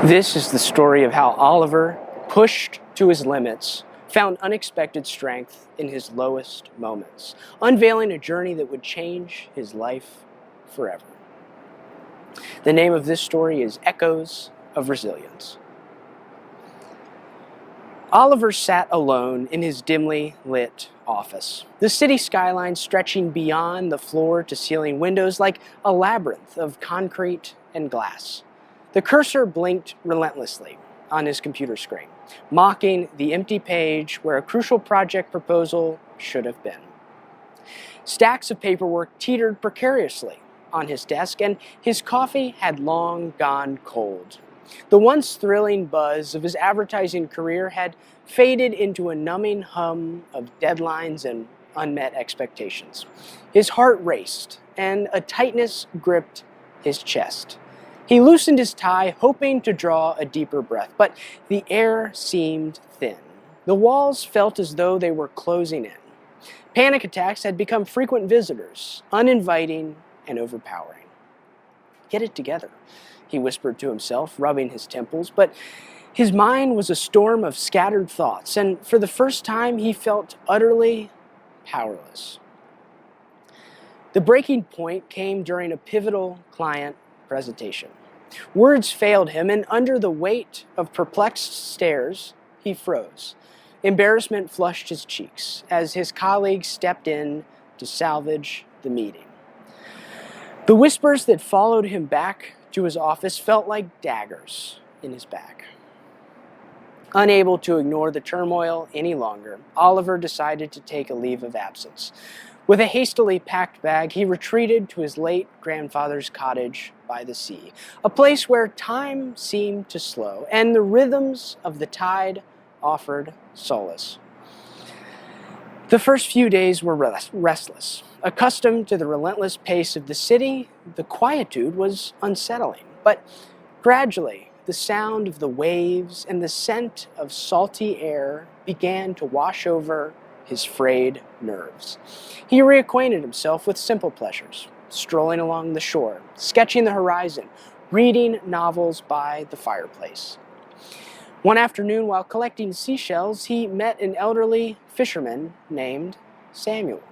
This is the story of how Oliver, pushed to his limits, found unexpected strength in his lowest moments, unveiling a journey that would change his life forever. The name of this story is Echoes of Resilience. Oliver sat alone in his dimly lit office, the city skyline stretching beyond the floor-to-ceiling windows like a labyrinth of concrete and glass. The cursor blinked relentlessly on his computer screen, mocking the empty page where a crucial project proposal should have been. Stacks of paperwork teetered precariously on his desk, and his coffee had long gone cold. The once thrilling buzz of his advertising career had faded into a numbing hum of deadlines and unmet expectations. His heart raced, and a tightness gripped his chest. He loosened his tie, hoping to draw a deeper breath, but the air seemed thin. The walls felt as though they were closing in. Panic attacks had become frequent visitors, uninviting and overpowering. "Get it together," he whispered to himself, rubbing his temples, but his mind was a storm of scattered thoughts, and for the first time he felt utterly powerless. The breaking point came during a pivotal client presentation. Words failed him, and under the weight of perplexed stares, he froze. Embarrassment flushed his cheeks as his colleagues stepped in to salvage the meeting. The whispers that followed him back to his office felt like daggers in his back. Unable to ignore the turmoil any longer, Oliver decided to take a leave of absence. With a hastily packed bag, he retreated to his late grandfather's cottage by the sea, a place where time seemed to slow, and the rhythms of the tide offered solace. The first few days were restless. Accustomed to the relentless pace of the city, the quietude was unsettling. But gradually, the sound of the waves and the scent of salty air began to wash over his frayed nerves. He reacquainted himself with simple pleasures, strolling along the shore, sketching the horizon, reading novels by the fireplace. One afternoon, while collecting seashells, he met an elderly fisherman named Samuel.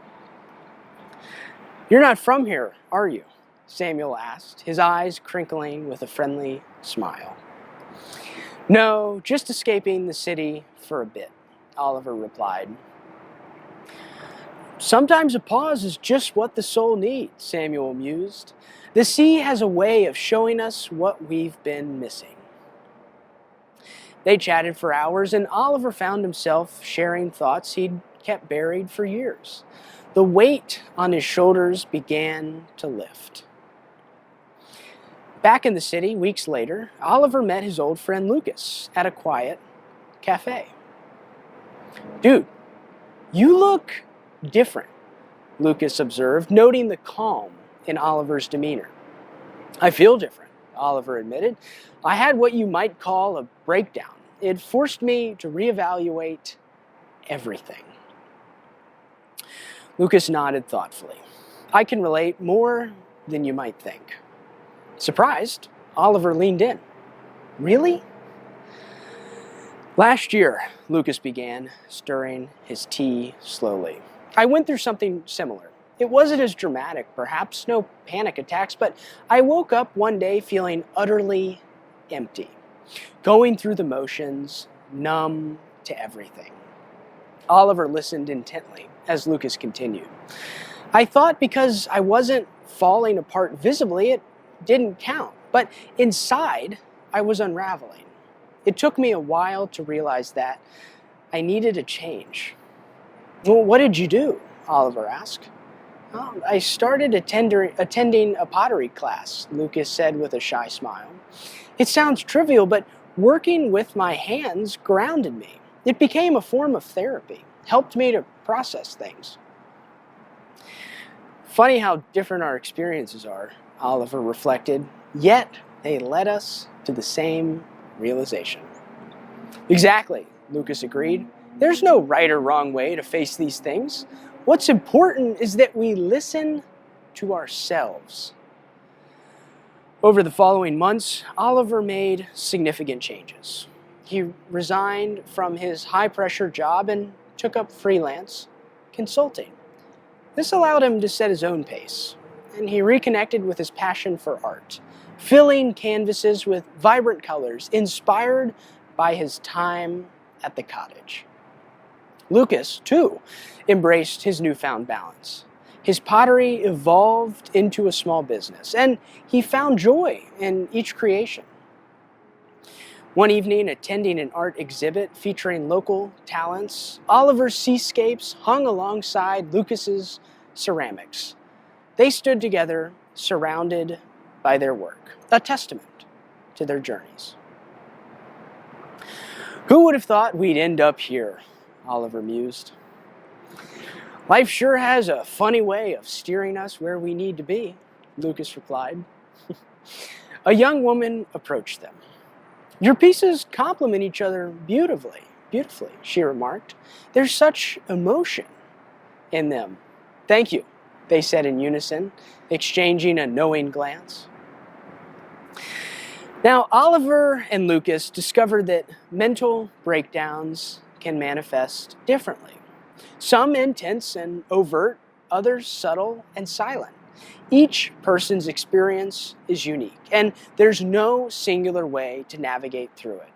"You're not from here, are you?" Samuel asked, his eyes crinkling with a friendly smile. "No, just escaping the city for a bit," Oliver replied. "Sometimes a pause is just what the soul needs," Samuel mused. "The sea has a way of showing us what we've been missing." They chatted for hours, and Oliver found himself sharing thoughts he'd kept buried for years. The weight on his shoulders began to lift. Back in the city, weeks later, Oliver met his old friend Lucas at a quiet cafe. "Dude, you look different," Lucas observed, noting the calm in Oliver's demeanor. "I feel different," Oliver admitted. "I had what you might call a breakdown. It forced me to reevaluate everything." Lucas nodded thoughtfully. "I can relate more than you might think." Surprised, Oliver leaned in. "Really?" "Last year," Lucas began, stirring his tea slowly, "I went through something similar. It wasn't as dramatic, perhaps, no panic attacks, but I woke up one day feeling utterly empty, going through the motions, numb to everything." Oliver listened intently as Lucas continued. "I thought because I wasn't falling apart visibly, it didn't count, but inside, I was unraveling. It took me a while to realize that I needed a change." "Well, what did you do?" Oliver asked. "I started attending a pottery class," Lucas said with a shy smile. "It sounds trivial, but working with my hands grounded me. It became a form of therapy, helped me to process things." Funny how different our experiences are, Oliver reflected, yet they led us to the same realization. "Exactly," Lucas agreed. "There's no right or wrong way to face these things. What's important is that we listen to ourselves." Over the following months, Oliver made significant changes. He resigned from his high-pressure job and took up freelance consulting. This allowed him to set his own pace, and he reconnected with his passion for art, filling canvases with vibrant colors inspired by his time at the cottage. Lucas, too, embraced his newfound balance. His pottery evolved into a small business, and he found joy in each creation. One evening, attending an art exhibit featuring local talents, Oliver's seascapes hung alongside Lucas's ceramics. They stood together, surrounded by their work, a testament to their journeys. "Who would have thought we'd end up here?" Oliver mused. "Life sure has a funny way of steering us where we need to be," Lucas replied. A young woman approached them. "Your pieces complement each other beautifully, she remarked. "There's such emotion in them." "Thank you," they said in unison, exchanging a knowing glance. Now, Oliver and Lucas discovered that mental breakdowns can manifest differently. Some intense and overt, others subtle and silent. Each person's experience is unique, and there's no singular way to navigate through it.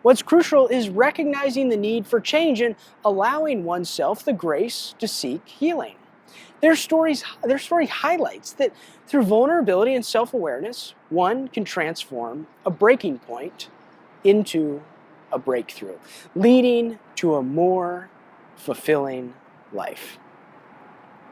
What's crucial is recognizing the need for change and allowing oneself the grace to seek healing. Their story highlights that through vulnerability and self-awareness, one can transform a breaking point into a breakthrough, leading to a more fulfilling life.